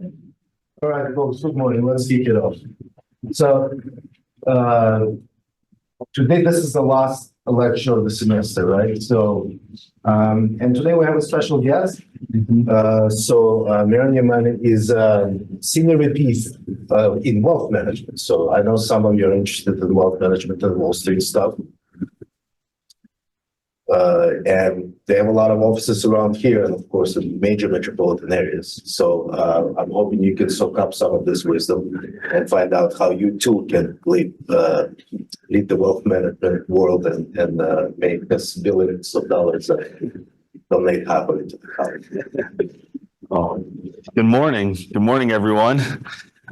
All right, folks, good morning. Let's kick it off. So, uh, today, this is the last lecture of the semester, right? So, and today we have a special guest. Meron Yemane is senior VP in wealth management. So I know some of you are interested in wealth management and Wall Street stuff. And they have a lot of offices around here and of course in major metropolitan areas. So I'm hoping you can soak up some of this wisdom and find out how you too can lead the wealth management world and make us billions of dollars and donate half of it to the college. Good morning. Good morning, everyone.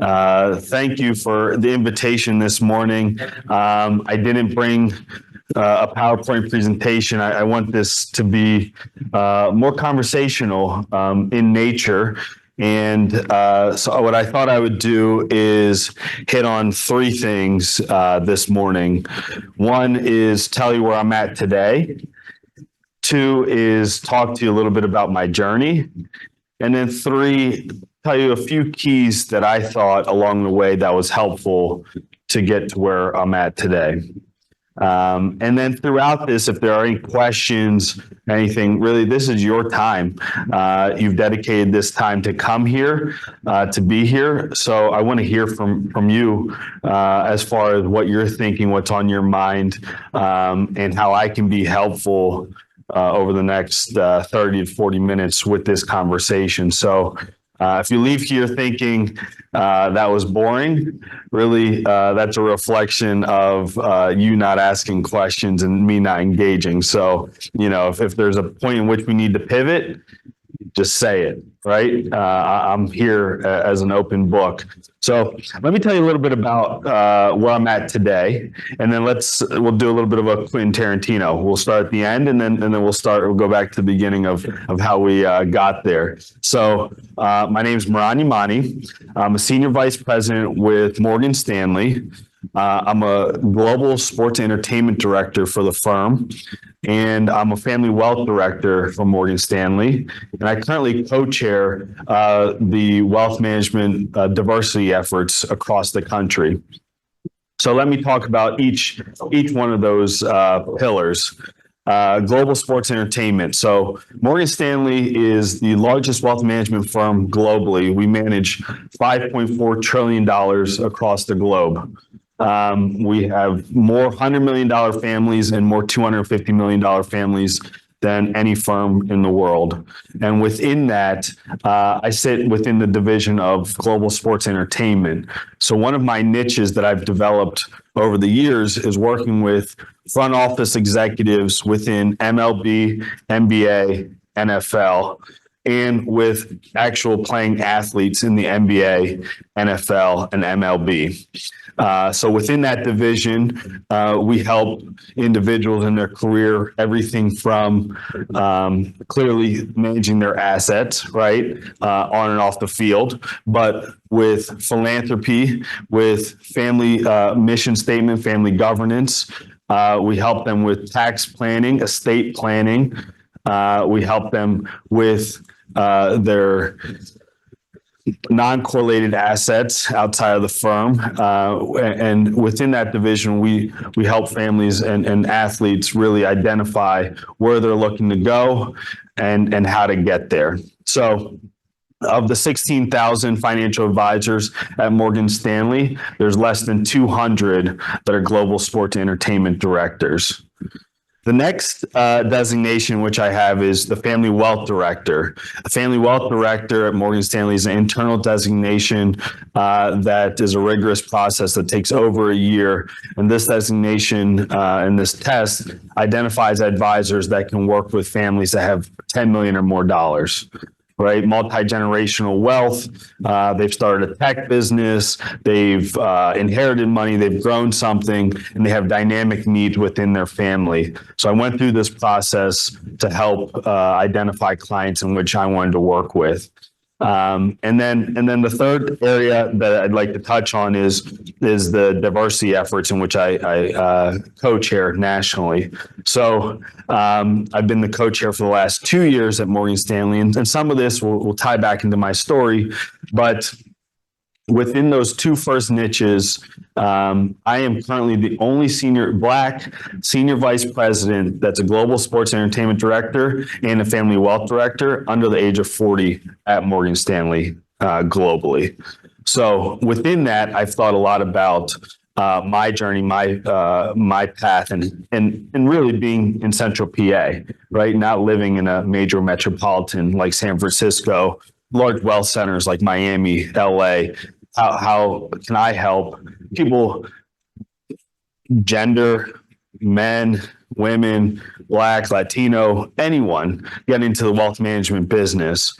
Thank you for the invitation this morning. I didn't bring a PowerPoint presentation. I want this to be more conversational in nature. And so what I thought I would do is hit on three things this morning. One is tell you where I'm at today. Two is talk to you a little bit about my journey. And then three, tell you a few keys that I thought along the way that was helpful to get to where I'm at today. And then throughout this, if there are any questions, anything, really, this is your time. You've dedicated this time to come here, to be here. So I want to hear from you as far as what you're thinking, what's on your mind, and how I can be helpful over the next 30 to 40 minutes with this conversation. So if you leave here thinking that was boring, really, that's a reflection of you not asking questions and me not engaging. So, if there's a point in which we need to pivot, just say it, right? I'm here as an open book. So let me tell you a little bit about where I'm at today, and then we'll do a little bit of a Quentin Tarantino. We'll start at the end, and then we'll go back to the beginning of how we got there. So my name is Meron Yemane. I'm a senior vice president with Morgan Stanley. I'm a global sports entertainment director for the firm, and I'm a family wealth director for Morgan Stanley. And I currently co-chair the wealth management diversity efforts across the country. So let me talk about each one of those pillars. Global sports entertainment. So Morgan Stanley is the largest wealth management firm globally. We manage $5.4 trillion across the globe. We have more $100 million families and more $250 million families than any firm in the world. And within that, I sit within the division of global sports entertainment. So one of my niches that I've developed over the years is working with front office executives within MLB, NBA, NFL, and with actual playing athletes in the NBA, NFL, and MLB. So within that division, we help individuals in their career, everything from clearly managing their assets, right, on and off the field, but with philanthropy, with family mission statement, family governance. We help them with tax planning, estate planning. We help them with their non-correlated assets outside of the firm. And within that division, we help families and athletes really identify where they're looking to go and how to get there. So of the 16,000 financial advisors at Morgan Stanley, there's less than 200 that are global sports entertainment directors. The next designation which I have is the Family Wealth Director. A Family Wealth Director at Morgan Stanley is an internal designation that is a rigorous process that takes over a year. And this designation and this test identifies advisors that can work with families that have 10 million or more dollars. Right, multi-generational wealth. They've started a tech business. They've inherited money. They've grown something, and they have dynamic needs within their family. So I went through this process to help identify clients in which I wanted to work with. And then the third area that I'd like to touch on is the diversity efforts in which I co-chair nationally. So I've been the co-chair for the last 2 years at Morgan Stanley, and some of this will tie back into my story, but within those two first niches, I am currently the only Black senior vice president that's a global sports entertainment director and a family wealth director under the age of 40 at Morgan Stanley globally. So within that, I've thought a lot about my journey, my path, and really being in Central PA, right? Not living in a major metropolitan like San Francisco, large wealth centers like Miami, LA. How can I help people, gender, men, women, Black, Latino, anyone get into the wealth management business?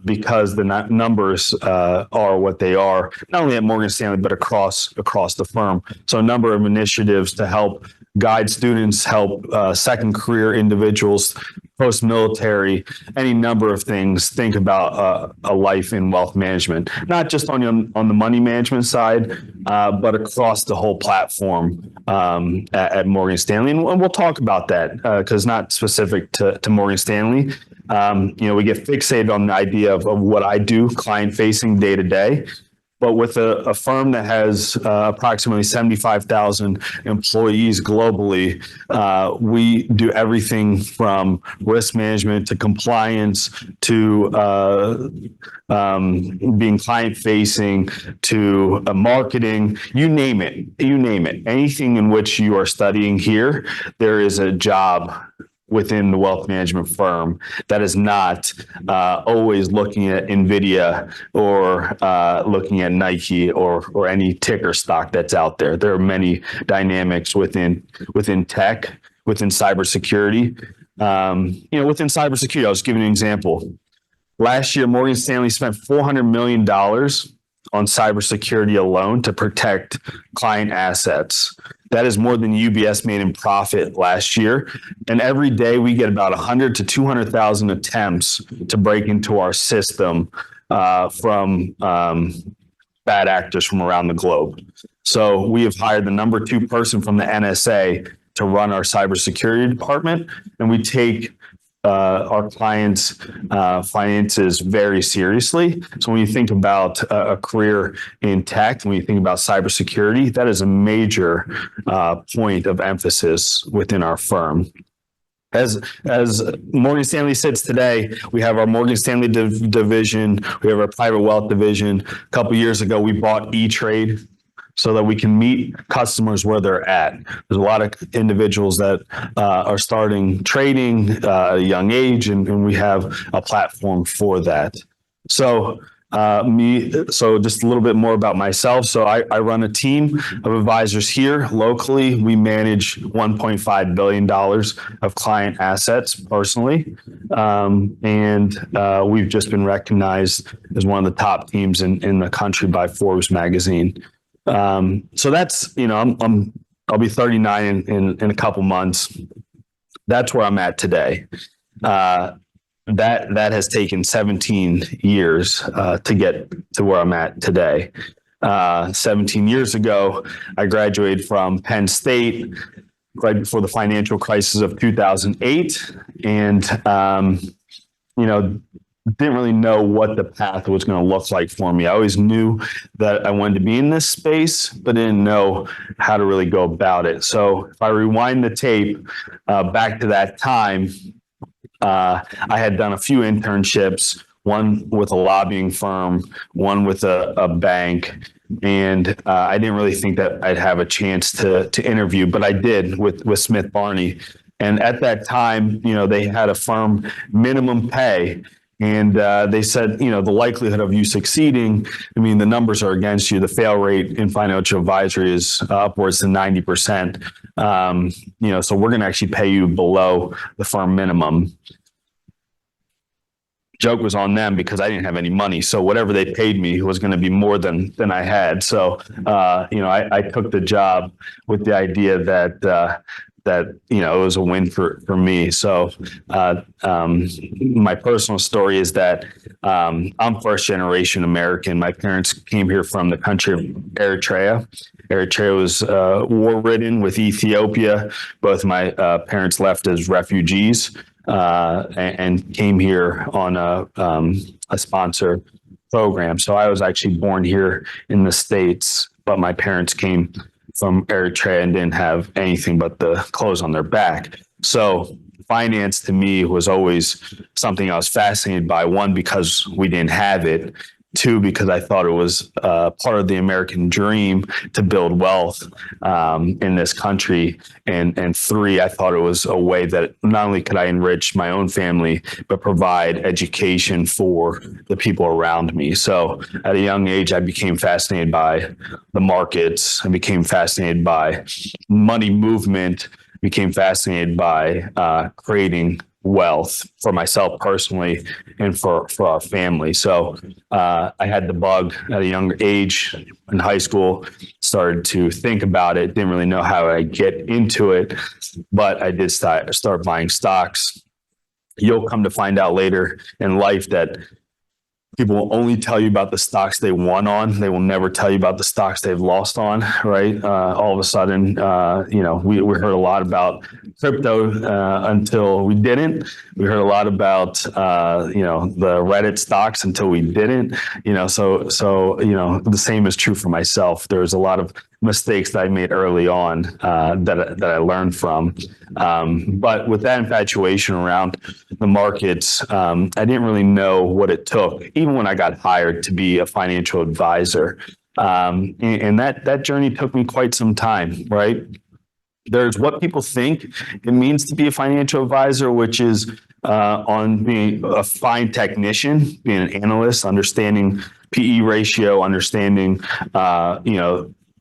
Because the numbers are what they are, not only at Morgan Stanley, but across the firm. So a number of initiatives to help guide students, help second career individuals, post-military, any number of things. Think about a life in wealth management, not just on the money management side, but across the whole platform at Morgan Stanley. And we'll talk about that because not specific to Morgan Stanley. We get fixated on the idea of what I do, client-facing day to day. But with a firm that has approximately 75,000 employees globally, we do everything from risk management to compliance to being client-facing to marketing, you name it. Anything in which you are studying here, there is a job within the wealth management firm that is not always looking at NVIDIA or looking at Nike or any ticker stock that's out there. There are many dynamics within tech, within cybersecurity. Within cybersecurity, I'll just give you an example. Last year, Morgan Stanley spent $400 million on cybersecurity alone to protect client assets. That is more than UBS made in profit last year. And every day we get about 100 to 200,000 attempts to break into our system from bad actors from around the globe. So we have hired the number 2 person from the NSA to run our cybersecurity department, and we take our clients' finances very seriously. So when you think about a career in tech, when you think about cybersecurity, that is a major point of emphasis within our firm. As Morgan Stanley sits today, we have our Morgan Stanley division, we have our private wealth division. A couple of years ago, we bought E-Trade so that we can meet customers where they're at. There's a lot of individuals that are starting trading at a young age, and we have a platform for that. So just a little bit more about myself. So I run a team of advisors here locally. We manage $1.5 billion of client assets personally. And we've just been recognized as one of the top teams in the country by Forbes magazine. So that's, I'll be 39 in a couple months. That's where I'm at today. That has taken 17 years to get to where I'm at today. 17 years ago, I graduated from Penn State right before the financial crisis of 2008. And, didn't really know what the path was going to look like for me. I always knew that I wanted to be in this space, but didn't know how to really go about it. So if I rewind the tape back to that time, I had done a few internships, one with a lobbying firm, one with a bank. And I didn't really think that I'd have a chance to interview, but I did with Smith Barney. And at that time, they had a firm minimum pay. And they said, the likelihood of you succeeding, the numbers are against you. The fail rate in financial advisory is upwards to 90%. So we're going to actually pay you below the firm minimum. Joke was on them because I didn't have any money. So whatever they paid me was going to be more than I had. So, I took the job with the idea that it was a win for me. So my personal story is that I'm first generation American. My parents came here from the country of Eritrea. Eritrea was war-ridden with Ethiopia. Both my parents left as refugees and came here on a sponsor program. So I was actually born here in the States, but my parents came from Eritrea and didn't have anything but the clothes on their back. So finance to me was always something I was fascinated by. One, because we didn't have it. Two, because I thought it was part of the American dream to build wealth in this country. And three, I thought it was a way that not only could I enrich my own family, but provide education for the people around me. So at a young age, I became fascinated by the markets. I became fascinated by money movement, became fascinated by creating wealth for myself personally and for our family. So I had the bug at a younger age in high school, started to think about it, didn't really know how I get into it, but I did start buying stocks. You'll come to find out later in life that people will only tell you about the stocks they won on. They will never tell you about the stocks they've lost on, right? All of a sudden, we heard a lot about crypto until we didn't. We heard a lot about, the Reddit stocks until we didn't, so the same is true for myself. There was a lot of mistakes that I made early on that I learned from. But with that infatuation around the markets, I didn't really know what it took, even when I got hired to be a financial advisor. And that journey took me quite some time, right? There's what people think it means to be a financial advisor, which is on being a fine technician, being an analyst, understanding PE ratio, understanding,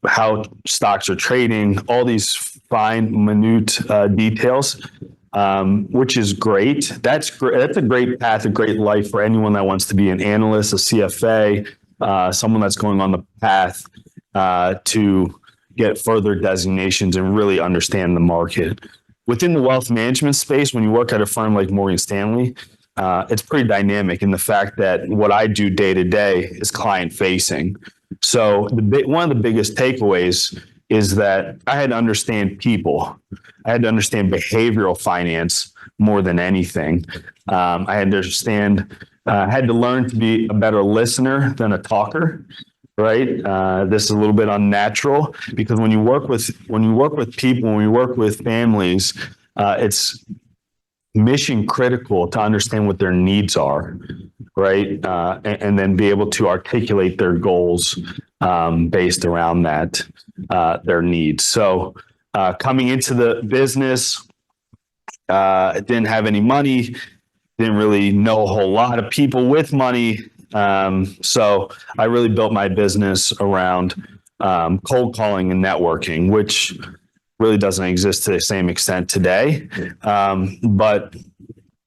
how stocks are trading, all these fine, minute details, which is great. That's great. That's a great path, a great life for anyone that wants to be an analyst, a CFA, someone that's going on the path to get further designations and really understand the market. Within the wealth management space, when you work at a firm like Morgan Stanley, it's pretty dynamic in the fact that what I do day to day is client facing. So one of the biggest takeaways is that I had to understand people. I had to understand behavioral finance more than anything. I had to learn to be a better listener than a talker. Right. This is a little bit unnatural because when you work with people, when you work with families, it's mission critical to understand what their needs are, right? And then be able to articulate their goals based around that, their needs. So coming into the business, I didn't have any money, didn't really know a whole lot of people with money. So I really built my business around cold calling and networking, which really doesn't exist to the same extent today. But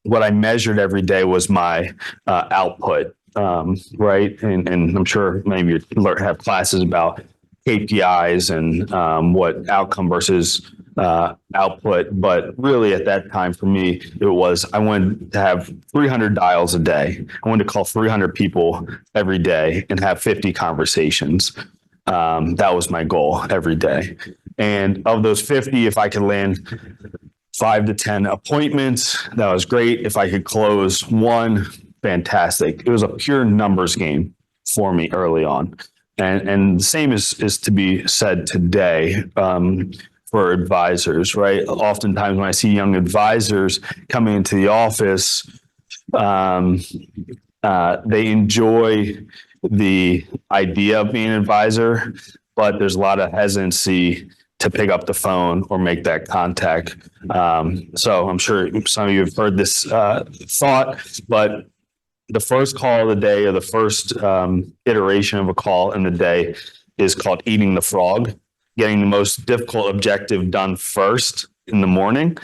what I measured every day was my output, right? And I'm sure many of you have classes about KPIs and what outcome versus output. But really at that time for me, it was, I wanted to have 300 dials a day. I wanted to call 300 people every day and have 50 conversations. That was my goal every day. And of those 50, if I could land 5 to 10 appointments, that was great. If I could close one, fantastic. It was a pure numbers game for me early on. And the same is to be said today for advisors, right? Oftentimes when I see young advisors coming into the office, they enjoy the idea of being an advisor, but there's a lot of hesitancy to pick up the phone or make that contact. So I'm sure some of you have heard this thought, but the first call of the day or the first iteration of a call in the day is called eating the frog, getting the most difficult objective done first in the morning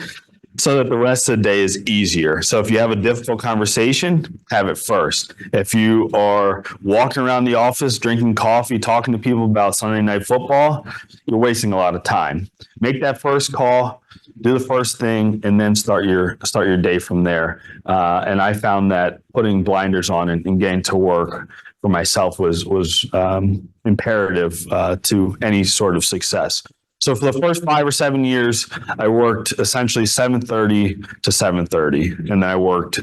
so that the rest of the day is easier. So if you have a difficult conversation, have it first. If you are walking around the office, drinking coffee, talking to people about Sunday Night Football, you're wasting a lot of time. Make that first call, do the first thing and then start your day from there. And I found that putting blinders on and getting to work for myself was imperative to any sort of success. So for the first 5 or 7 years, I worked essentially 7:30 to 7:30, and then I worked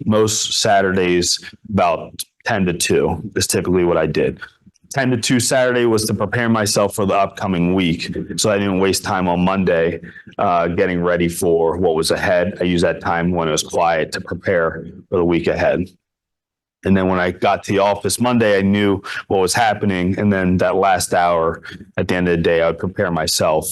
most Saturdays about 10 to 2 is typically what I did. 10 to 2 Saturday was to prepare myself for the upcoming week, so I didn't waste time on Monday getting ready for what was ahead. I used that time when it was quiet to prepare for the week ahead. And then when I got to the office Monday, I knew what was happening. And then that last hour at the end of the day, I would prepare myself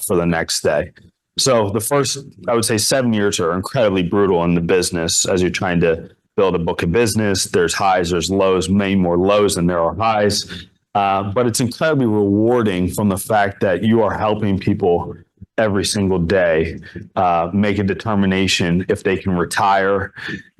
for the next day. So the first, I would say 7 years are incredibly brutal in the business as you're trying to build a book of business. There's highs, there's lows, many more lows than there are highs. But it's incredibly rewarding from the fact that you are helping people every single day make a determination if they can retire,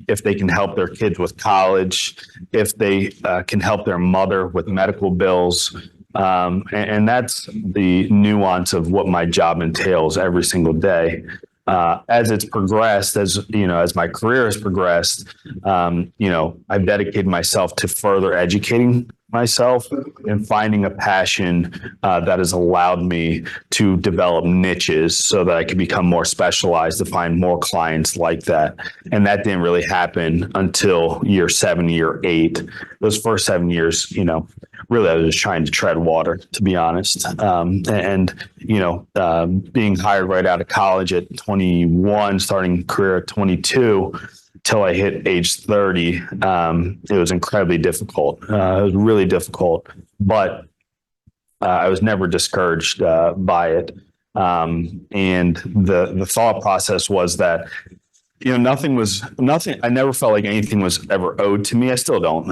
if they can help their kids with college, if they can help their mother with medical bills. And that's the nuance of what my job entails every single day. As it's progressed, as my career has progressed, I've dedicated myself to further educating myself and finding a passion that has allowed me to develop niches so that I could become more specialized to find more clients like that. And that didn't really happen until year 7, year 8. Those first 7 years, really I was just trying to tread water, to be honest. Being hired right out of college at 21, starting career at 22, till I hit age 30, it was incredibly difficult. It was really difficult, but I was never discouraged by it. And the thought process was that, nothing. I never felt like anything was ever owed to me. I still don't.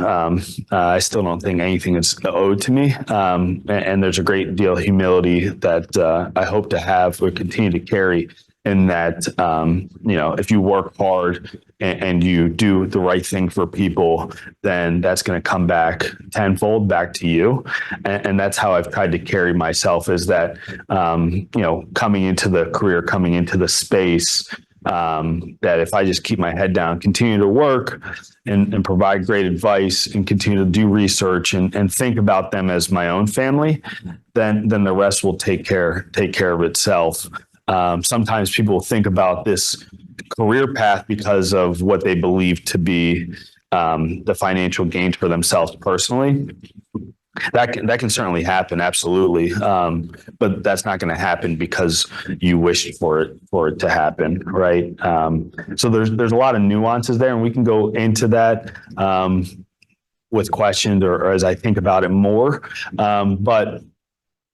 I still don't think anything is owed to me. And there's a great deal of humility that I hope to have or continue to carry. In that, if you work hard and you do the right thing for people, then that's going to come back tenfold back to you. And that's how I've tried to carry myself, is that, coming into the career, coming into the space, that if I just keep my head down, continue to work and provide great advice and continue to do research and think about them as my own family, then the rest will take care of itself. Sometimes people think about this career path because of what they believe to be the financial gains for themselves personally. That can certainly happen, absolutely, but that's not going to happen because you wished for it to happen, right? So there's a lot of nuances there, and we can go into that with questions or as I think about it more,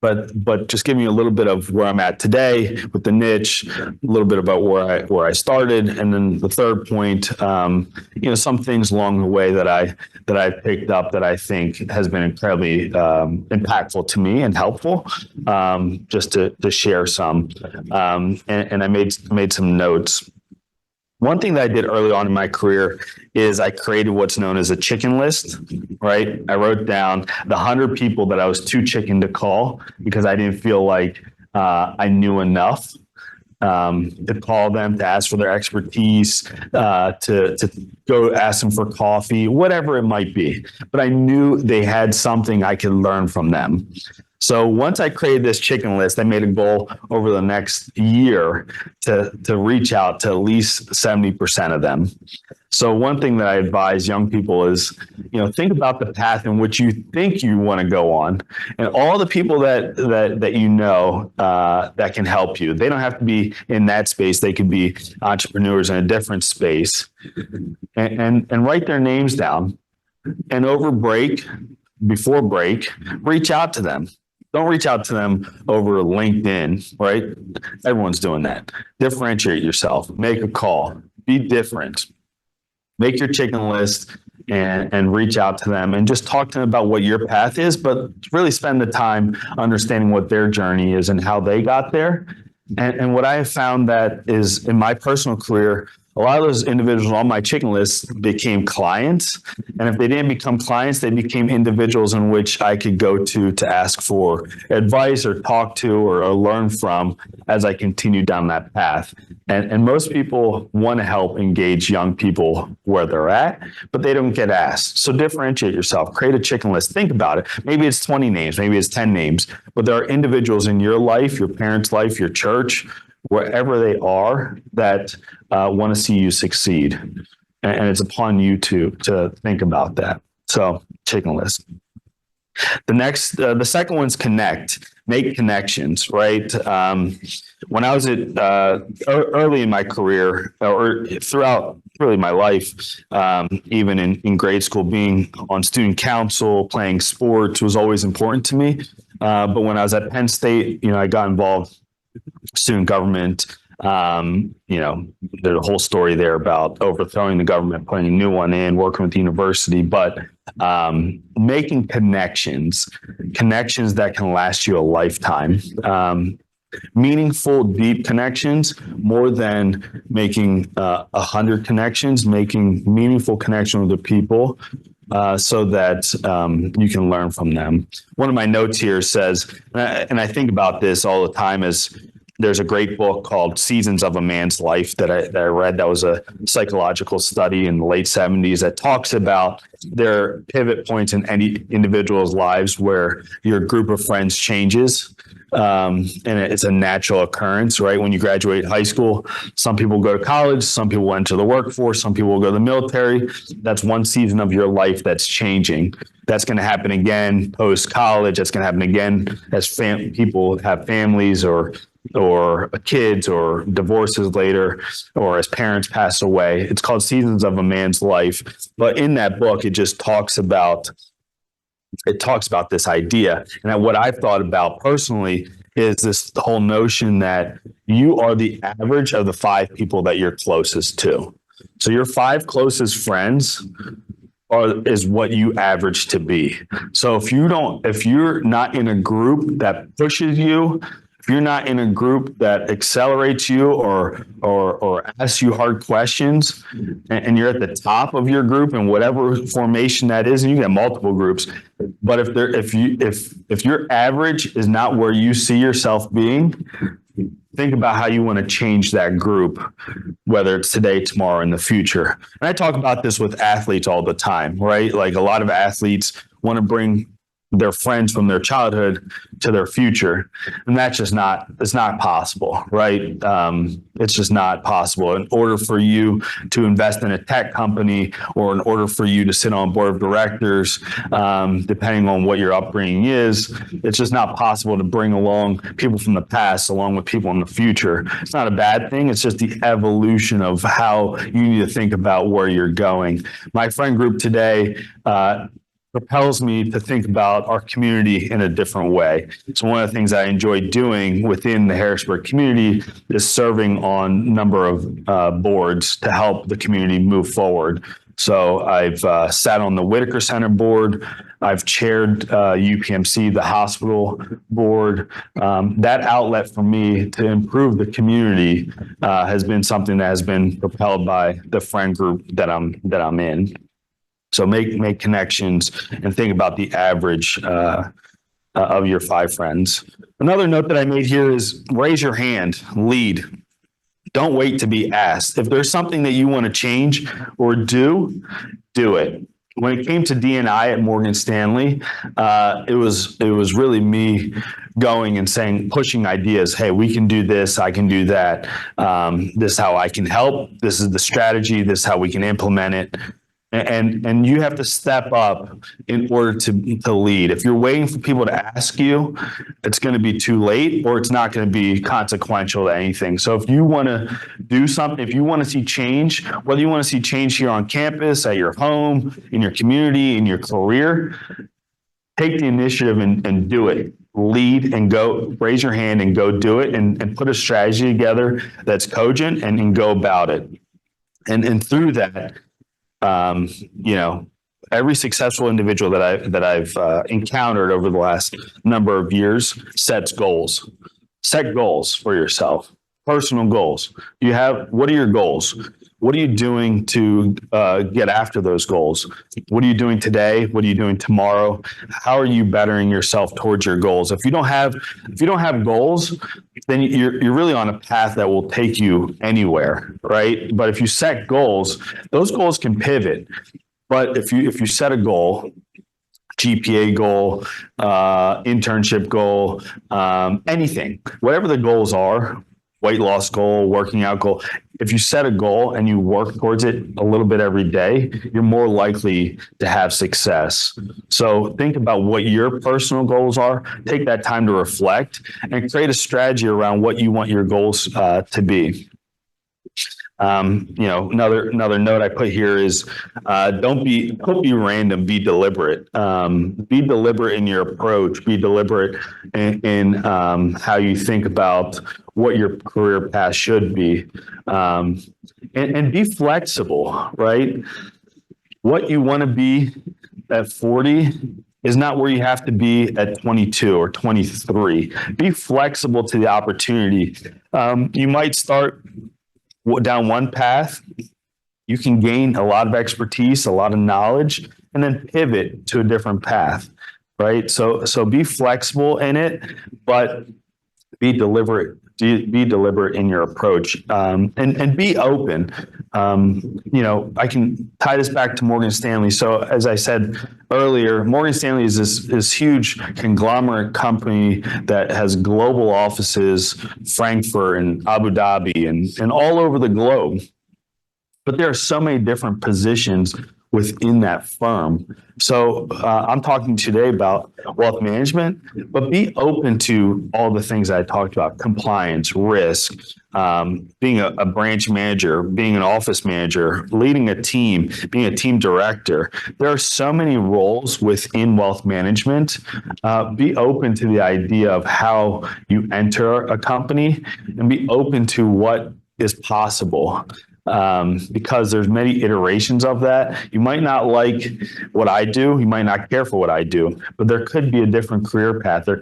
But just giving you a little bit of where I'm at today with the niche, a little bit about where I started, and then the third point, some things along the way that I picked up that I think has been incredibly impactful to me and helpful, just to share some. And I made some notes. One thing that I did early on in my career is I created what's known as a chicken list, right? I wrote down the 100 people that I was too chicken to call because I didn't feel like I knew enough to call them, to ask for their expertise, to go ask them for coffee, whatever it might be. But I knew they had something I could learn from them. So once I created this chicken list, I made a goal over the next year to reach out to at least 70% of them. So one thing that I advise young people is, think about the path in which you think you want to go on, and all the people that that can help you. They don't have to be in that space. They could be entrepreneurs in a different space, and write their names down. And before break, reach out to them. Don't reach out to them over LinkedIn, right? Everyone's doing that. Differentiate yourself. Make a call. Be different. Make your chicken list and reach out to them and just talk to them about what your path is, but really spend the time understanding what their journey is and how they got there. And what I have found that is in my personal career, a lot of those individuals on my chicken list became clients. And if they didn't become clients, they became individuals in which I could go to ask for advice or talk to or learn from as I continue down that path. And most people want to help engage young people where they're at, but they don't get asked. So differentiate yourself, create a chicken list. Think about it. Maybe it's 20 names, maybe it's 10 names, but there are individuals in your life, your parents' life, your church, wherever they are that want to see you succeed. And it's upon you to think about that. So chicken list. The second one's connect, make connections, right? When I was early in my career or throughout really my life, even in grade school, being on student council, playing sports was always important to me. But when I was at Penn State, I got involved student government. There's a whole story there about overthrowing the government, putting a new one in, working with the university, but making connections that can last you a lifetime. Meaningful, deep connections, more than making 100 connections, making meaningful connections with the people so that you can learn from them. One of my notes here says, and I think about this all the time, is there's a great book called Seasons of a Man's Life that I read. That was a psychological study in the late 70s that talks about their pivot points in any individual's lives where your group of friends changes. And it's a natural occurrence, right? When you graduate high school, some people go to college, some people enter the workforce, some people will go to the military. That's one season of your life that's changing. That's going to happen again post-college. That's going to happen again as people have families or kids or divorces later, or as parents pass away. It's called Seasons of a Man's Life. But in that book, it talks about this idea. And what I've thought about personally is this whole notion that you are the average of the 5 people that you're closest to. So your 5 closest friends is what you average to be. So if you're not in a group that pushes you, if you're not in a group that accelerates you or asks you hard questions, and you're at the top of your group in whatever formation that is, and you can have multiple groups, but if your average is not where you see yourself being, think about how you want to change that group, whether it's today, tomorrow, in the future. And I talk about this with athletes all the time, right? Like a lot of athletes want to bring their friends from their childhood to their future. And that's just it's not possible, right? It's just not possible. In order for you to invest in a tech company, or in order for you to sit on board of directors, depending on what your upbringing is, it's just not possible to bring along people from the past along with people in the future. It's not a bad thing. It's just the evolution of how you need to think about where you're going. My friend group today, propels me to think about our community in a different way. So one of the things I enjoy doing within the Harrisburg community is serving on a number of boards to help the community move forward. So I've sat on the Whitaker Center board. I've chaired UPMC, the hospital board. That outlet for me to improve the community has been something that has been propelled by the friend group that I'm in. So make connections and think about the average of your 5 friends. Another note that I made here is raise your hand, lead. Don't wait to be asked. If there's something that you want to change or do it. When it came to D&I at Morgan Stanley, it was really me going and saying, pushing ideas. Hey, we can do this. I can do that. This is how I can help. This is the strategy. This is how we can implement it. And you have to step up in order to lead. If you're waiting for people to ask you, it's going to be too late, or it's not going to be consequential to anything. So if you want to do something, if you want to see change, whether you want to see change here on campus, at your home, in your community, in your career, take the initiative and do it. Lead and go, raise your hand and go do it, and put a strategy together that's cogent and go about it. And through that, every successful individual that I've encountered over the last number of years sets goals. set goals for yourself, personal goals. What are your goals? What are you doing to get after those goals? What are you doing today? What are you doing tomorrow? How are you bettering yourself towards your goals? If you don't have goals, then you're really on a path that will take you anywhere, right? But if you set goals, those goals can pivot. But if you set a goal, GPA goal, internship goal, anything, whatever the goals are, weight loss goal, working out goal. If you set a goal and you work towards it a little bit every day, you're more likely to have success. So think about what your personal goals are. Take that time to reflect and create a strategy around what you want your goals to be. Another note I put here is don't be random, be deliberate. Be deliberate in your approach, be deliberate in how you think about what your career path should be. And be flexible, right? What you want to be at 40 is not where you have to be at 22 or 23. Be flexible to the opportunity. You might start down one path, you can gain a lot of expertise, a lot of knowledge, and then pivot to a different path, right? So be flexible in it, but be deliberate. Be deliberate in your approach, and be open. I can tie this back to Morgan Stanley. So as I said earlier, Morgan Stanley is this huge conglomerate company that has global offices, Frankfurt and Abu Dhabi and all over the globe. But there are so many different positions within that firm. So I'm talking today about wealth management, but be open to all the things I talked about: compliance, risk, being a branch manager, being an office manager, leading a team, being a team director. There are so many roles within wealth management. Be open to the idea of how you enter a company and be open to what is possible. Because there's many iterations of that. You might not like what I do. You might not care for what I do, but there could be a different career path. You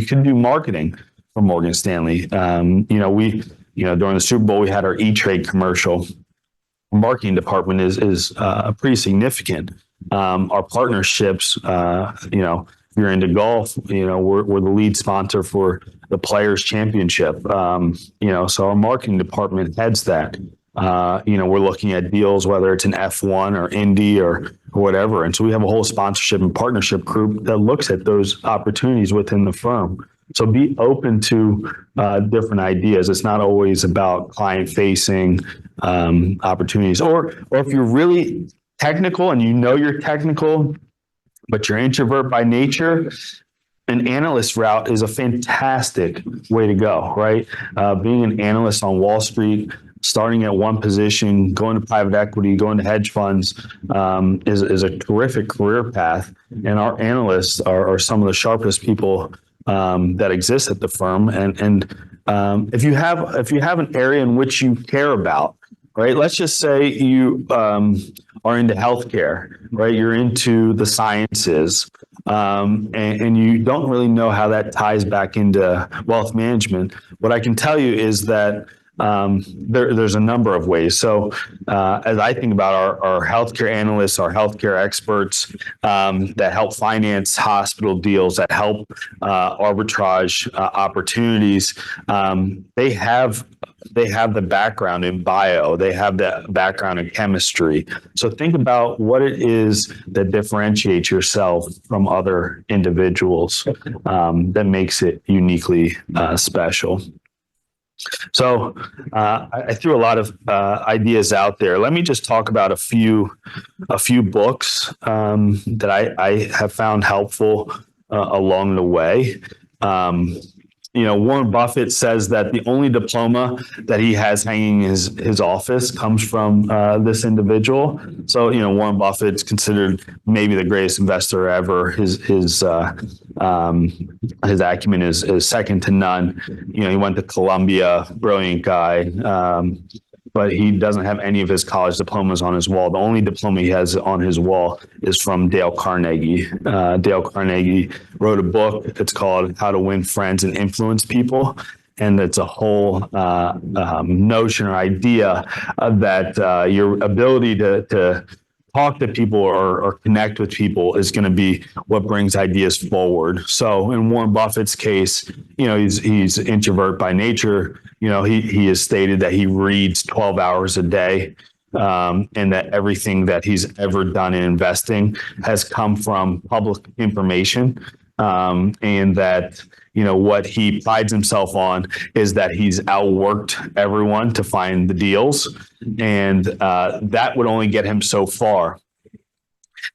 could do marketing for Morgan Stanley. During the Super Bowl, we had our E-Trade commercial. Marketing department is pretty significant. Our partnerships, if you're into golf, we're the lead sponsor for the Players Championship. So our marketing department heads that. We're looking at deals, whether it's an F1 or Indy or whatever. And so we have a whole sponsorship and partnership group that looks at those opportunities within the firm. So be open to different ideas. It's not always about client-facing opportunities. Or if you're really technical and you're technical, but you're introvert by nature, an analyst route is a fantastic way to go, right? Being an analyst on Wall Street, starting at one position, going to private equity, going to hedge funds is a terrific career path. And our analysts are some of the sharpest people that exist at the firm. And if you have an area in which you care about, right? Let's just say you are into healthcare, right? You're into the sciences, and you don't really know how that ties back into wealth management. What I can tell you is that there's a number of ways. So as I think about our healthcare analysts, our healthcare experts that help finance hospital deals, that help arbitrage opportunities, they have the background in bio, they have the background in chemistry. So think about what it is that differentiates yourself from other individuals that makes it uniquely special. So I threw a lot of ideas out there. Let me just talk about a few books that I have found helpful along the way. Warren Buffett says that the only diploma that he has hanging in his office comes from this individual. So, Warren Buffett's considered maybe the greatest investor ever. His acumen is second to none. He went to Columbia, brilliant guy. but he doesn't have any of his college diplomas on his wall. The only diploma he has on his wall is from Dale Carnegie. Dale Carnegie wrote a book. It's called How to Win Friends and Influence People. And it's a whole notion or idea that your ability to talk to people or connect with people is going to be what brings ideas forward. So in Warren Buffett's case, he's an introvert by nature. He has stated that he reads 12 hours a day, and that everything that he's ever done in investing has come from public information, and that what he prides himself on is that he's outworked everyone to find the deals, and that would only get him so far.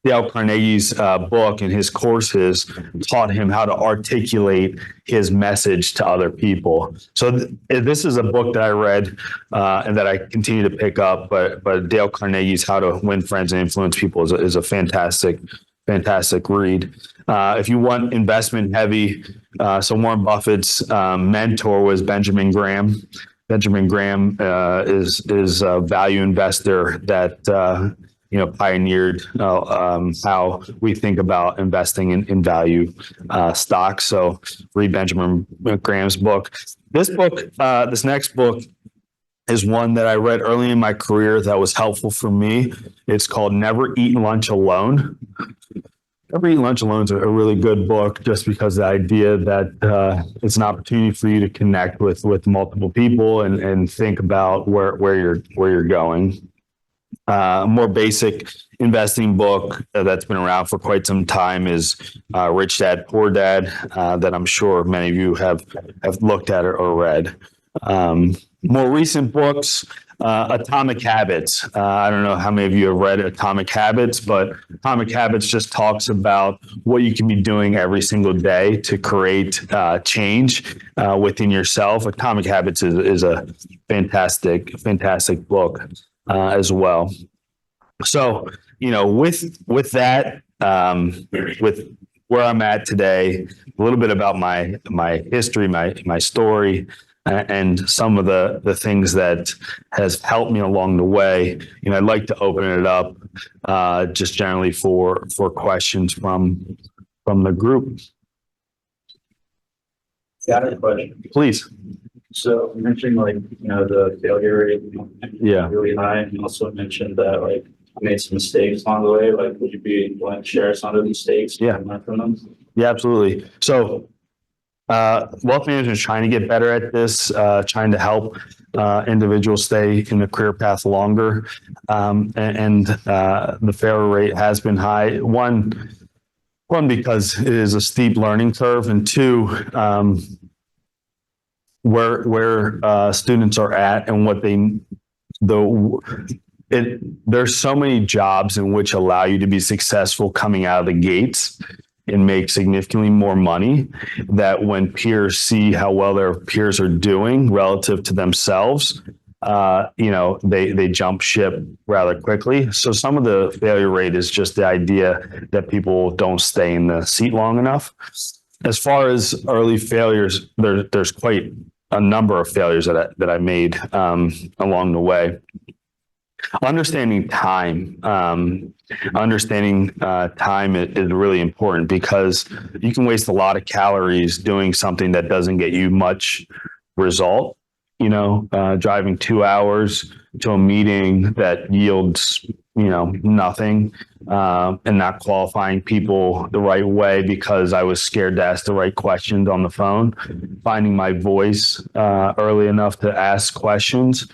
Dale Carnegie's book and his courses taught him how to articulate his message to other people. So this is a book that I read and that I continue to pick up, but Dale Carnegie's How to Win Friends and Influence People is a fantastic read. If you want investment heavy, so Warren Buffett's mentor was Benjamin Graham. Benjamin Graham is a value investor that pioneered how we think about investing in value stocks. So read Benjamin Graham's book. This next book is one that I read early in my career that was helpful for me. It's called Never Eat Lunch Alone. Never Eat Lunch Alone is a really good book, just because the idea that it's an opportunity for you to connect with multiple people and think about where you're going. A more basic investing book that's been around for quite some time is Rich Dad, Poor Dad, that I'm sure many of you have looked at or read. More recent books, Atomic Habits. I don't know how many of you have read Atomic Habits, but Atomic Habits just talks about what you can be doing every single day to create change within yourself. Atomic Habits is a fantastic book as well. So, with that, with where I'm at today, a little bit about my history, my story, and some of the things that has helped me along the way. I'd like to open it up just generally for questions from the group. Got a question. Please. So you mentioned the failure rate Yeah. really high, and you also mentioned that you made some mistakes along the way. Would you be willing to share some of the mistakes? Yeah. And learn from them? Yeah, absolutely. So wealth management is trying to get better at this, trying to help individuals stay in the career path longer. And the failure rate has been high. One, because it is a steep learning curve, and two, where students are at and what there's so many jobs in which allow you to be successful coming out of the gates and make significantly more money, that when peers see how well their peers are doing relative to themselves, they jump ship rather quickly. So some of the failure rate is just the idea that people don't stay in the seat long enough. As far as early failures, there's quite a number of failures that I made along the way. Understanding time, is really important, because you can waste a lot of calories doing something that doesn't get you much result. Driving 2 hours to a meeting that yields nothing, and not qualifying people the right way because I was scared to ask the right questions on the phone. Finding my voice early enough to ask questions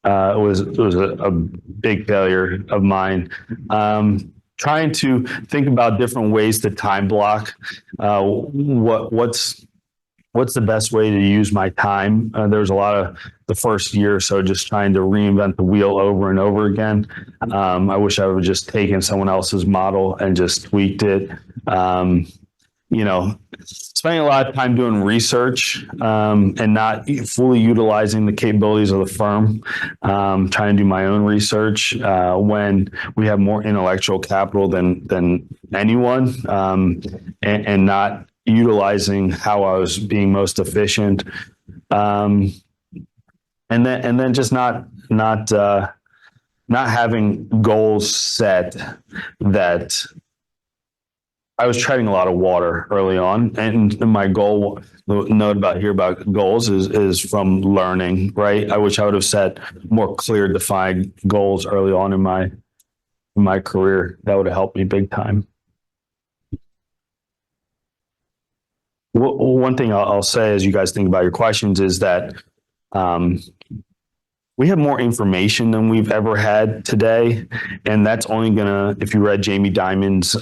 was a big failure of mine. Trying to think about different ways to time block. What's the best way to use my time? There's a lot of the first year or so just trying to reinvent the wheel over and over again. I wish I would have just taken someone else's model and just tweaked it. Spending a lot of time doing research and not fully utilizing the capabilities of the firm. Trying to do my own research when we have more intellectual capital than anyone, and not utilizing how I was being most efficient. and then just not having goals set that I was treading a lot of water early on, and my goal, the note about here about goals is from learning, right? I wish I would have set more clear, defined goals early on in my career. That would have helped me big time. One thing I'll say as you guys think about your questions is that we have more information than we've ever had today. And that's only gonna, if you read Jamie Dimon's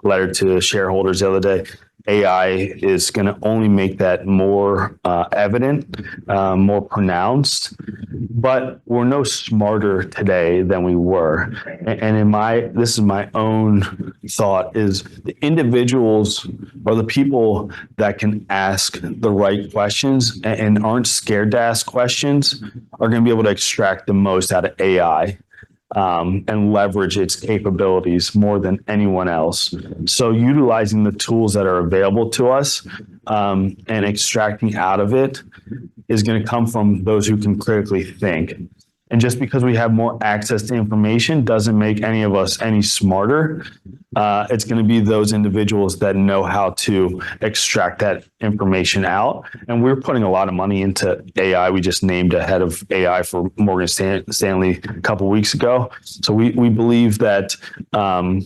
letter to shareholders the other day, AI is gonna only make that more evident, more pronounced. But we're no smarter today than we were. And this is my own thought, is the individuals or the people that can ask the right questions and aren't scared to ask questions are going to be able to extract the most out of AI and leverage its capabilities more than anyone else. So utilizing the tools that are available to us and extracting out of it is going to come from those who can critically think. And just because we have more access to information doesn't make any of us any smarter. It's going to be those individuals that know how to extract that information out. And we're putting a lot of money into AI. We just named a head of AI for Morgan Stanley a couple of weeks ago. So we believe that, when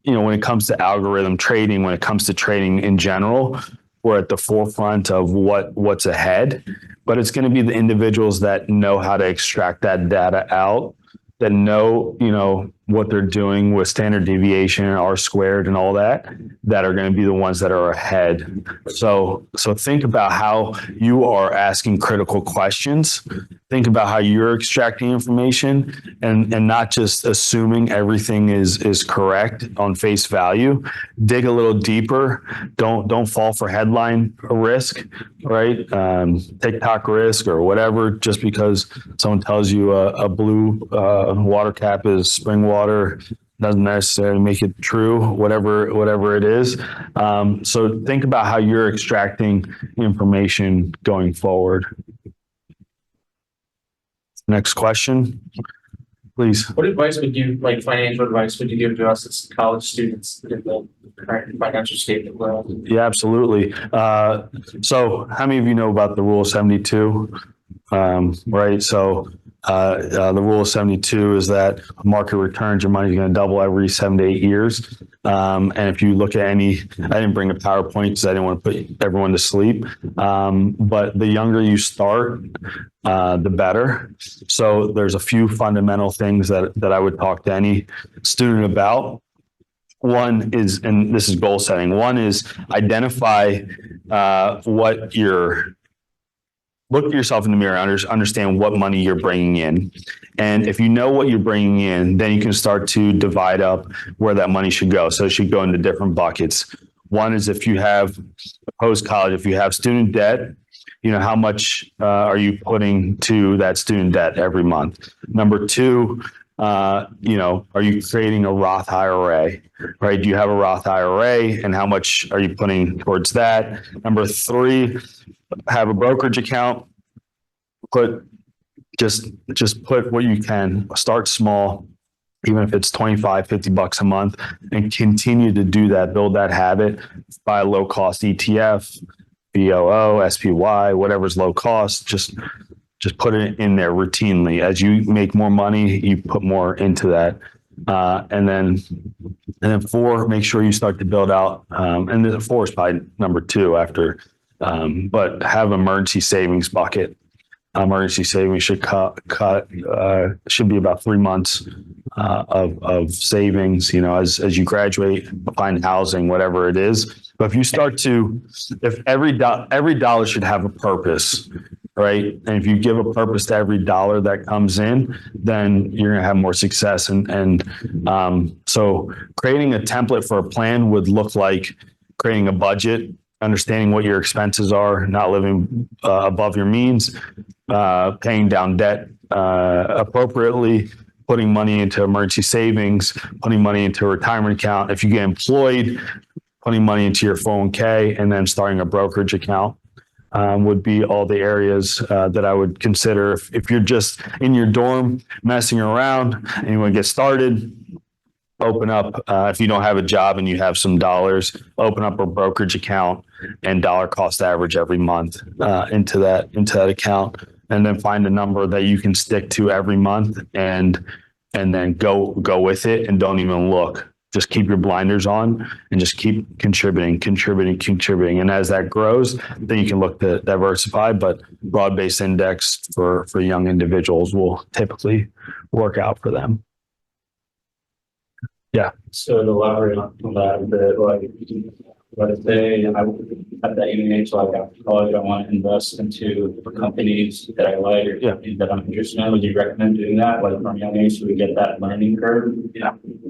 it comes to algorithm trading, when it comes to trading in general, we're at the forefront of what's ahead. But it's going to be the individuals that know how to extract that data out, that know, what they're doing with standard deviation and R squared and all that are going to be the ones that are ahead. So think about how you are asking critical questions. Think about how you're extracting information and not just assuming everything is correct on face value. Dig a little deeper. Don't fall for headline risk, right? TikTok risk or whatever, just because someone tells you a blue water cap is spring water doesn't necessarily make it true, whatever it is. So think about how you're extracting information going forward. Next question, please. What advice would you, financial advice would you give to us as college students in the current financial state of the world? Yeah, absolutely. So how many of you know about the Rule of 72? Right. So the Rule of 72 is that market returns, your money's going to double every 7 to 8 years. And if you look at I didn't bring a PowerPoint because I didn't want to put everyone to sleep. But the younger you start, the better. So there's a few fundamental things that I would talk to any student about. One is, and this is goal setting. One is identify look at yourself in the mirror, understand what money you're bringing in. And if you know what you're bringing in, then you can start to divide up where that money should go. So it should go into different buckets. One is if you have post-college, if you have student debt, how much are you putting to that student debt every month? Number two, are you creating a Roth IRA, right? Do you have a Roth IRA and how much are you putting towards that? Number three, have a brokerage account. Just put what you can. Start small, even if it's $25, $50 a month, and continue to do that. Build that habit. Buy a low cost ETF, BOO, SPY, whatever's low cost. Just put it in there routinely. As you make more money, you put more into that. And then four, make sure you start to build out. And then four is probably number two after. But have emergency savings bucket. Emergency savings should should be about 3 months of savings. As you graduate, find housing, whatever it is. But if you start if every dollar should have a purpose, right? And if you give a purpose to every dollar that comes in, then you're going to have more success. So creating a template for a plan would look like creating a budget, understanding what your expenses are, not living above your means, paying down debt appropriately, putting money into emergency savings, putting money into a retirement account. If you get employed, putting money into your 401k, and then starting a brokerage account. would be all the areas that I would consider. If you're just in your dorm messing around and you want to get started, open up, if you don't have a job and you have some dollars, open up a brokerage account and dollar cost average every month into that account, and then find a number that you can stick to every month and then go with it and don't even look. Just keep your blinders on and just keep contributing. And as that grows, then you can look to diversify, but broad-based index for young individuals will typically work out for them. Yeah. So to elaborate on that a bit, like, let's say I at that young age, like after college, I want to invest into the companies that I like or companies that I'm interested in. Would you recommend doing that, like from a young age, so we get that learning curve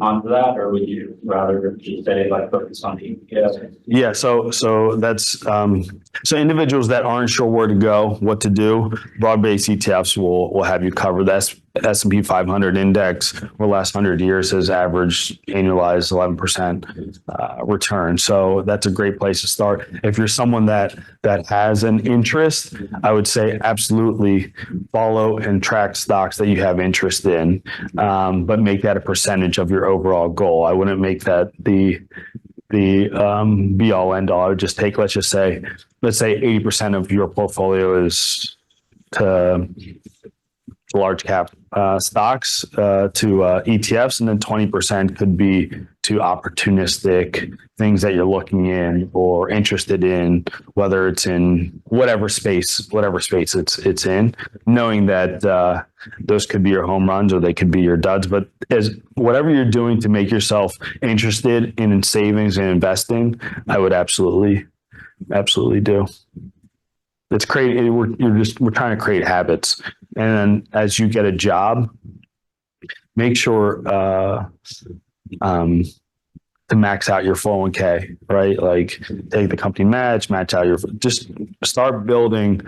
onto that, or would you rather just say like focus on the ETF? Yeah. So that's so individuals that aren't sure where to go, what to do, broad-based ETFs will have you covered. That's S&P 500 index for the last 100 years has averaged annualized 11% return. So that's a great place to start. If you're someone that has an interest, I would say absolutely follow and track stocks that you have interest in, but make that a percentage of your overall goal. I wouldn't make that the be all end all. I would just take, let's say 80% of your portfolio is to large cap stocks, to ETFs, and then 20% could be to opportunistic things that you're looking in or interested in, whether it's in whatever space it's in, knowing that those could be your home runs or they could be your duds. But as whatever you're doing to make yourself interested in savings and investing, I would absolutely do. It's we're trying to create habits. And then as you get a job, make sure to max out your 401k, right? Like take the company match out just start building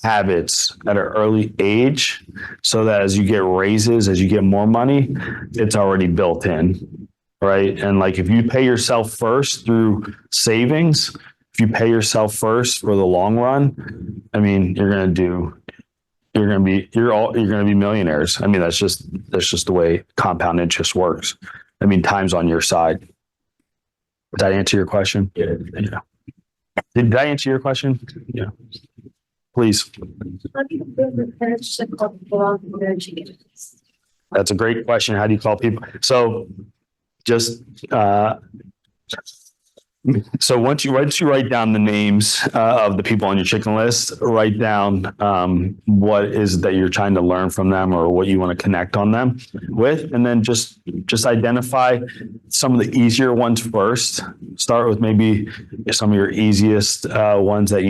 habits at an early age so that as you get raises, as you get more money, it's already built in, right? And like if you pay yourself first through savings, if you pay yourself first for the long run, I mean, you're going to be millionaires. I mean, that's just the way compound interest works. I mean, time's on your side. Did that answer your question? Yeah. Did I answer your question? Yeah. Please. How do you build a partnership called Belong Energy? That's a great question. How do you call people? So just so once you write down the names of the people on your chicken list, write down what is that you're trying to learn from them or what you want to connect on them with, and then just identify some of the easier ones first. Start with maybe some of your easiest ones that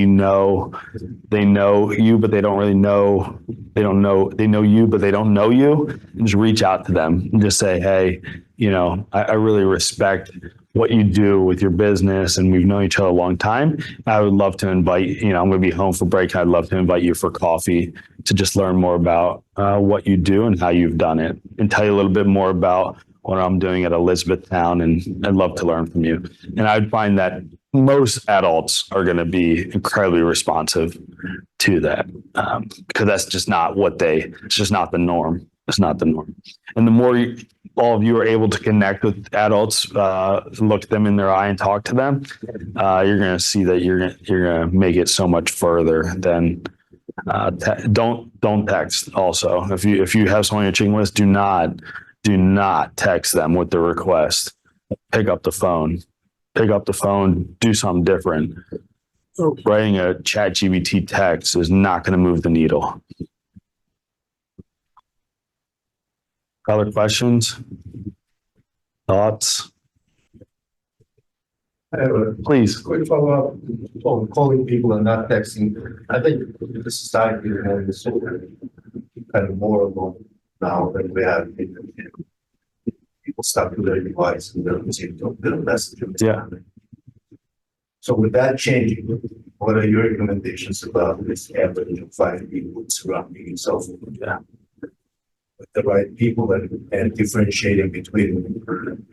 they know you, but they don't really know. They know you, but they don't know you. And just reach out to them and just say, hey, I really respect what you do with your business and we've known each other a long time. I would love to invite, I'm going to be home for break. I'd love to invite you for coffee to just learn more about what you do and how you've done it and tell you a little bit more about what I'm doing at Elizabethtown. And I'd love to learn from you. And I'd find that most adults are going to be incredibly responsive to that because that's just not it's just not the norm. It's not the norm. And the more all of you are able to connect with adults, look them in their eye and talk to them, you're going to see that you're going to make it so much further than don't text. Also, if you have someone on your chicken list, do not text them with the request. Pick up the phone, do something different. Writing a ChatGPT text is not going to move the needle. Other questions? Thoughts? I have a Please. quick follow-up on calling people and not texting. I think the society has kind of more of them now than we have. People stuck to their device and they're receiving their messages. Yeah. So with that changing, what are your recommendations about this effort of finding people surrounding yourself with the right people and differentiating between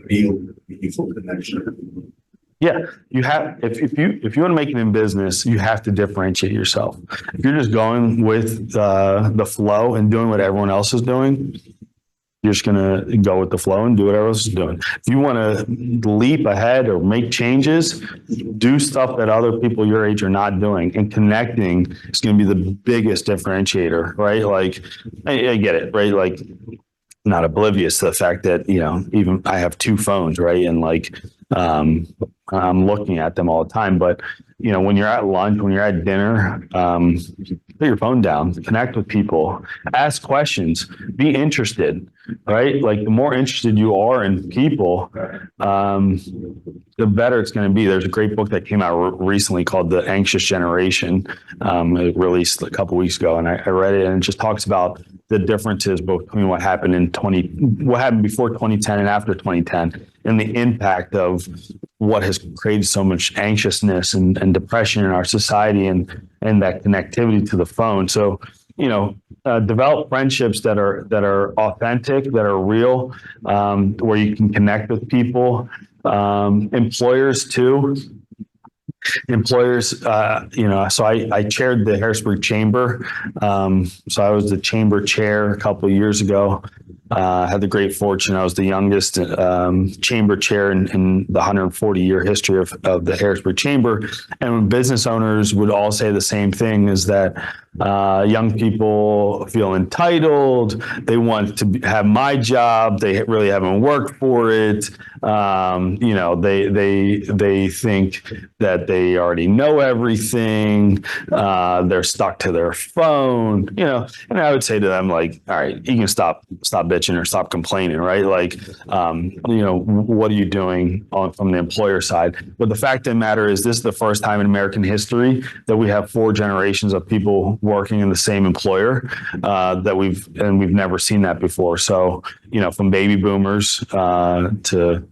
real, meaningful connection Yeah, you have, if you want to make it in business, you have to differentiate yourself. If you're just going with the flow and doing what everyone else is doing, you're just going to go with the flow and do what everyone else is doing. If you want to leap ahead or make changes, do stuff that other people your age are not doing, and connecting is going to be the biggest differentiator, right? Like, I get it, right? Like, not oblivious to the fact that, even I have two phones, right? And like, I'm looking at them all the time. But, when you're at lunch, when you're at dinner, put your phone down, connect with people, ask questions, be interested, right? Like, the more interested you are in people, the better it's going to be. There's a great book that came out recently called The Anxious Generation. It released a couple weeks ago, and I read it, and it just talks about the differences between what happened before 2010 and after 2010, and the impact of what has created so much anxiousness and depression in our society, and that connectivity to the phone. So, develop friendships that are authentic, that are real, where you can connect with people. Employers too. So I chaired the Harrisburg Chamber. So I was the chamber chair a couple of years ago. Had the great fortune. I was the youngest chamber chair in the 140-year history of the Harrisburg Chamber. And business owners would all say the same thing, is that young people feel entitled. They want to have my job. They really haven't worked for it. They think that they already know everything. They're stuck to their phone, and I would say to them, like, all right, you can stop bitching or stop complaining, right? Like, what are you doing from the employer side? But the fact of the matter is, this is the first time in American history that we have 4 generations of people working in the same employer, that we've never seen that before. So, from baby boomers to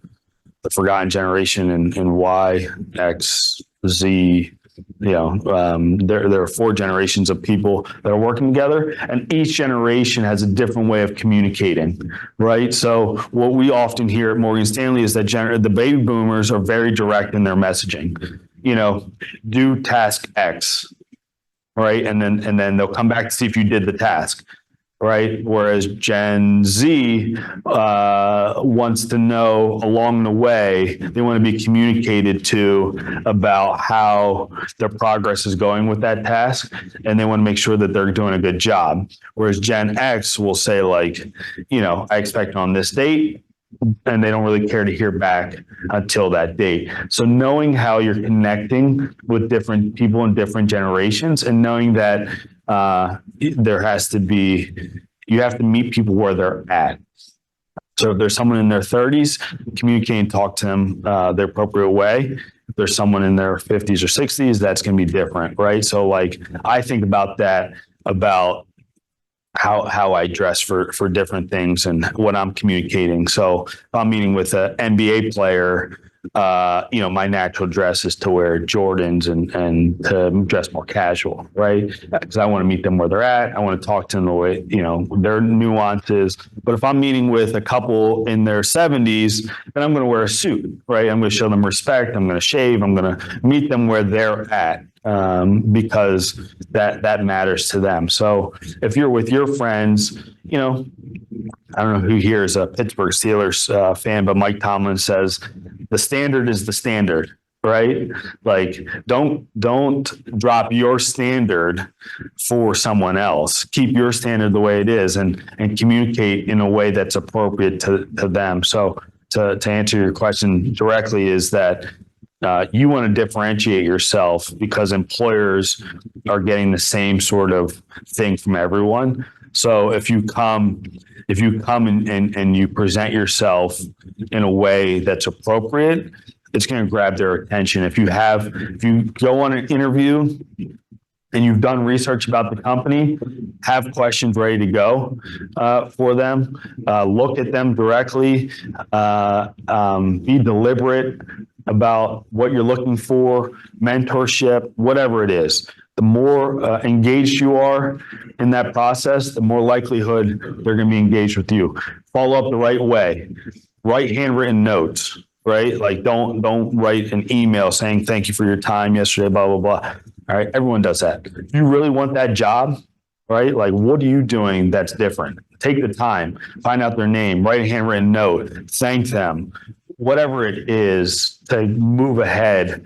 the forgotten generation and Y, X, Z, there are 4 generations of people that are working together, and each generation has a different way of communicating, right? So what we often hear at Morgan Stanley is that the baby boomers are very direct in their messaging. Do task X, right? And then they'll come back to see if you did the task. Right. Whereas Gen Z wants to know along the way, they want to be communicated to about how their progress is going with that task. And they want to make sure that they're doing a good job. Whereas Gen X will say, like, I expect on this date, and they don't really care to hear back until that date. So knowing how you're connecting with different people in different generations, and knowing that you have to meet people where they're at. So if there's someone in their 30s, communicate and talk to them the appropriate way. If there's someone in their 50s or 60s, that's going to be different, right? So, like, I think about that, about how I dress for different things and what I'm communicating. So if I'm meeting with an NBA player, my natural dress is to wear Jordans and to dress more casual, right? Because I want to meet them where they're at. I want to talk to them the way, their nuances. But if I'm meeting with a couple in their 70s, then I'm going to wear a suit, right? I'm going to show them respect. I'm going to shave. I'm going to meet them where they're at. Because that matters to them. So if you're with your friends, I don't know who here is a Pittsburgh Steelers fan, but Mike Tomlin says the standard is the standard, right? Like, don't drop your standard for someone else. Keep your standard the way it is, and communicate in a way that's appropriate to them. So to answer your question directly, is that you want to differentiate yourself, because employers are getting the same sort of thing from everyone. So if you come and you present yourself in a way that's appropriate, it's going to grab their attention. If you go on an interview and you've done research about the company, have questions ready to go for them. Look at them directly. Be deliberate about what you're looking for, mentorship, whatever it is. The more engaged you are in that process, the more likelihood they're going to be engaged with you. Follow up the right way. Write handwritten notes. right? Like, don't write an email saying, thank you for your time yesterday, blah, blah, blah. All right. Everyone does that. If you really want that job, right? Like, what are you doing that's different? Take the time, find out their name, write a handwritten note, thank them, whatever it is to move ahead.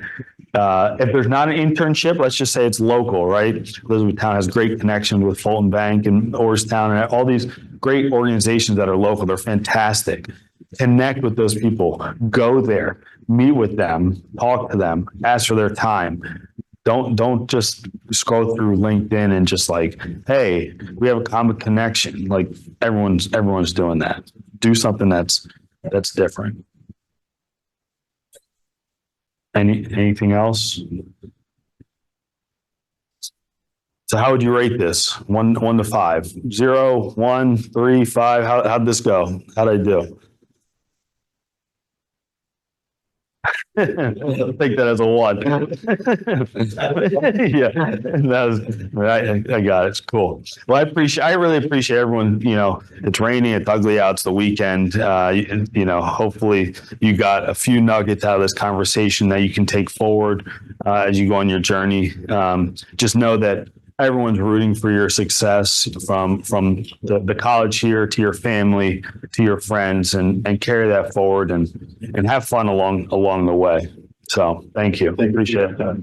If there's not an internship, let's just say it's local, right? Elizabethtown has great connections with Fulton Bank and Orrstown and all these great organizations that are local. They're fantastic. Connect with those people, go there, meet with them, talk to them, ask for their time. Don't just scroll through LinkedIn and just like, hey, we have a common connection. Like everyone's doing that. Do something that's different. Anything else? So how would you rate this? One to 5? 0, 1, 3, 5. How'd this go? How'd I do? I'll take that as a 1. Yeah, that was right. I got it. It's cool. Well, I really appreciate everyone. You know, it's raining, it's ugly out, it's the weekend. You know, hopefully you got a few nuggets out of this conversation that you can take forward as you go on your journey. Just know that everyone's rooting for your success from the college here to your family to your friends, and carry that forward and have fun along the way. So thank you. Appreciate it.